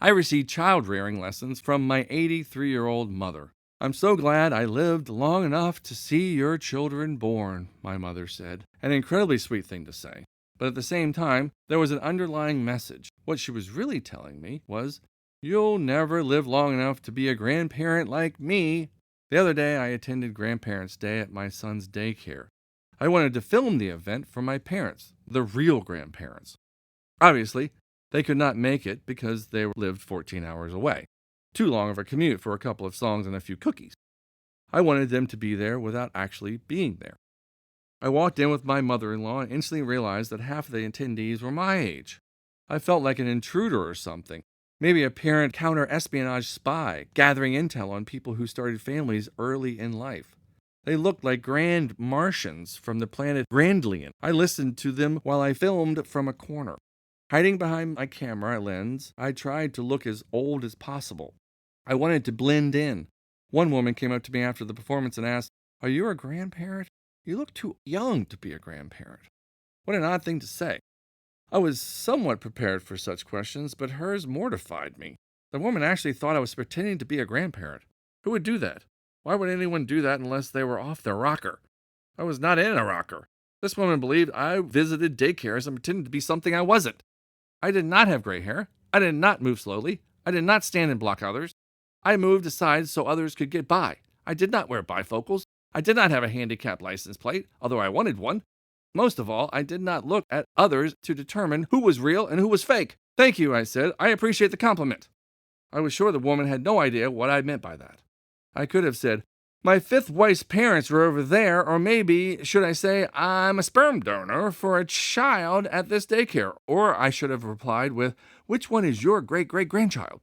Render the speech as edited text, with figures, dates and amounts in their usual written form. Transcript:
I received child-rearing lessons from my 83-year-old mother. I'm so glad I lived long enough to see your children born, my mother said. An incredibly sweet thing to say. But at the same time, there was an underlying message. What she was really telling me was, you'll never live long enough to be a grandparent like me. The other day, I attended Grandparents' Day at my son's daycare. I wanted to film the event for my parents, the real grandparents. Obviously, they could not make it because they lived 14 hours away. Too long of a commute for a couple of songs and a few cookies. I wanted them to be there without actually being there. I walked in with my mother-in-law and instantly realized that half of the attendees were my age. I felt like an intruder or something. Maybe a parent counter-espionage spy gathering intel on people who started families early in life. They looked like grand Martians from the planet Grandlian. I listened to them while I filmed from a corner. Hiding behind my camera lens, I tried to look as old as possible. I wanted to blend in. One woman came up to me after the performance and asked, "Are you a grandparent? You look too young to be a grandparent." What an odd thing to say. I was somewhat prepared for such questions, but hers mortified me. The woman actually thought I was pretending to be a grandparent. Who would do that? Why would anyone do that unless they were off their rocker? I was not in a rocker. This woman believed I visited daycares and pretended to be something I wasn't. I did not have gray hair. I did not move slowly. I did not stand and block others. I moved aside so others could get by. I did not wear bifocals. I did not have a handicap license plate, although I wanted one. Most of all, I did not look at others to determine who was real and who was fake. "Thank you," I said. "I appreciate the compliment." I was sure the woman had no idea what I meant by that. I could have said, "My fifth wife's parents are over there," or maybe, should I say, "I'm a sperm donor for a child at this daycare," or I should have replied with, "Which one is your great-great-grandchild?"